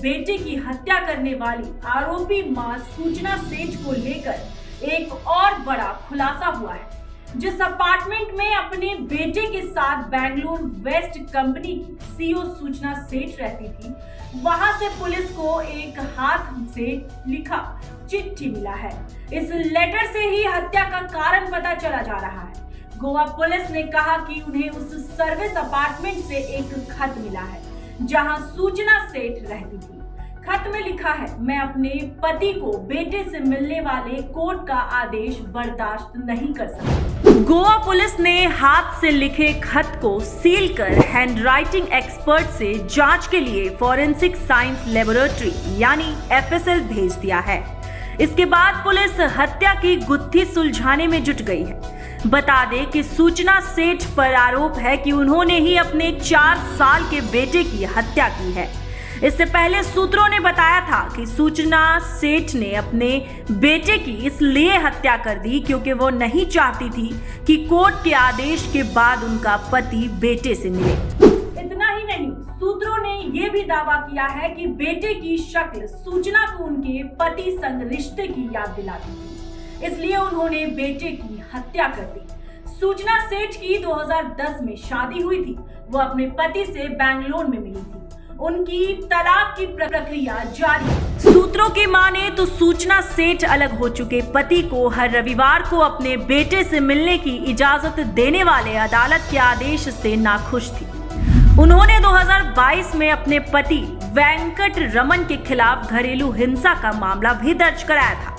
बेटे की हत्या करने वाली आरोपी मां सूचना सेठ को लेकर एक और बड़ा खुलासा हुआ है। जिस अपार्टमेंट में अपने बेटे के साथ बेंगलुरु वेस्ट कंपनी की सीईओ सूचना सेठ रहती थी, वहां से पुलिस को एक हाथ से लिखा चिट्ठी मिला है। इस लेटर से ही हत्या का कारण पता चला जा रहा है। गोवा पुलिस ने कहा कि उन्हें उस सर्विस अपार्टमेंट से एक खत मिला है जहां सूचना सेठ रहती थी। खत में लिखा है, मैं अपने पति को बेटे से मिलने वाले कोर्ट का आदेश बर्दाश्त नहीं कर सकती। गोवा पुलिस ने हाथ से लिखे खत को सील कर हैंडराइटिंग एक्सपर्ट से जांच के लिए फॉरेंसिक साइंस लेबोरेटरी यानी एफएसएल भेज दिया है। इसके बाद पुलिस हत्या की गुत्थी सुलझाने में जुट गई है। बता दें कि सूचना सेठ पर आरोप है कि उन्होंने ही अपने 4 साल के बेटे की हत्या की है। इससे पहले सूत्रों ने बताया था कि सूचना सेठ ने अपने बेटे की इसलिए हत्या कर दी क्योंकि वो नहीं चाहती थी कि कोर्ट के आदेश के बाद उनका पति बेटे से मिले। इतना ही नहीं, सूत्रों ने यह भी दावा किया है कि बेटे की शक्ल सूचना को उनके पति संग रिश्ते की याद दिलाती थी, इसलिए उन्होंने बेटे की हत्या कर दी। सूचना सेठ की 2010 में शादी हुई थी। वो अपने पति से बेंगलुरु में मिली थी। उनकी तलाक की प्रक्रिया जारी। सूत्रों की माने तो सूचना सेठ अलग हो चुके पति को हर रविवार को अपने बेटे से मिलने की इजाजत देने वाले अदालत के आदेश से नाखुश थी। उन्होंने 2022 में अपने पति वेंकट रमन के खिलाफ घरेलू हिंसा का मामला भी दर्ज कराया था।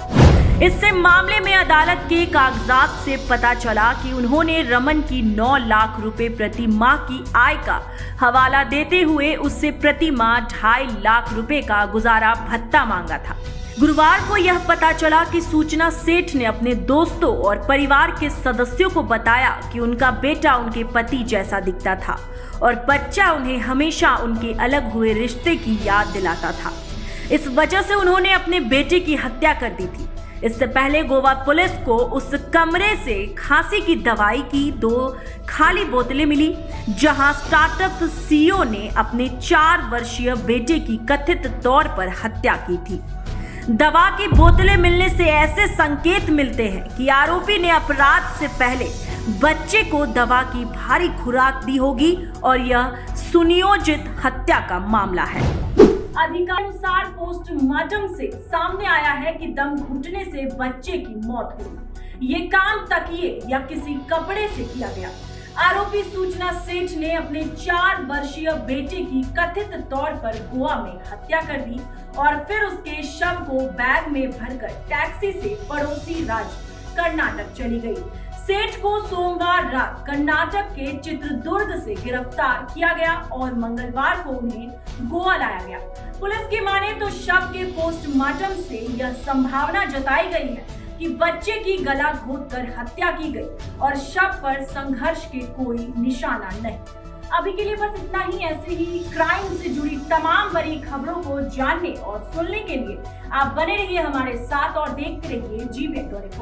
इससे मामले में अदालत के कागजात से पता चला कि उन्होंने रमन की 9 लाख रुपए प्रति माह की आय का हवाला देते हुए उससे प्रति माह 2.5 लाख रुपए का गुजारा भत्ता मांगा था। गुरुवार को यह पता चला कि सूचना सेठ ने अपने दोस्तों और परिवार के सदस्यों को बताया कि उनका बेटा उनके पति जैसा दिखता था और बच्चा उन्हें हमेशा उनके अलग हुए रिश्ते की याद दिलाता था। इस वजह से उन्होंने अपने बेटे की हत्या कर दी थी। इससे पहले गोवा पुलिस को उस कमरे से खांसी की दवाई की 2 खाली बोतलें मिली जहां स्टार्टअप सीईओ ने अपने 4 वर्षीय बेटे की कथित तौर पर हत्या की थी। दवा की बोतलें मिलने से ऐसे संकेत मिलते हैं कि आरोपी ने अपराध से पहले बच्चे को दवा की भारी खुराक दी होगी और यह सुनियोजित हत्या का मामला है। अधिकारियों पोस्टमार्टम से सामने आया है कि दम घुटने से बच्चे की मौत हुई। ये काम तकिए या किसी कपड़े से किया गया। आरोपी सूचना सेठ ने अपने 4 वर्षीय बेटे की कथित तौर पर गोवा में हत्या कर दी और फिर उसके शव को बैग में भरकर टैक्सी से पड़ोसी राज्य कर्नाटक चली गई। सेठ को सोमवार रात कर्नाटक के चित्रदुर्ग से गिरफ्तार किया गया और मंगलवार को उन्हें गोवा लाया गया। पुलिस की माने तो शव के पोस्टमार्टम से यह संभावना जताई गई है कि बच्चे की गला घोंटकर हत्या की गई और शव पर संघर्ष के कोई निशाना नहीं। अभी के लिए बस इतना ही। ऐसे ही क्राइम से जुड़ी तमाम बड़ी खबरों को जानने और सुनने के लिए आप बने रहिए हमारे साथ और देखते रहिए GBN24।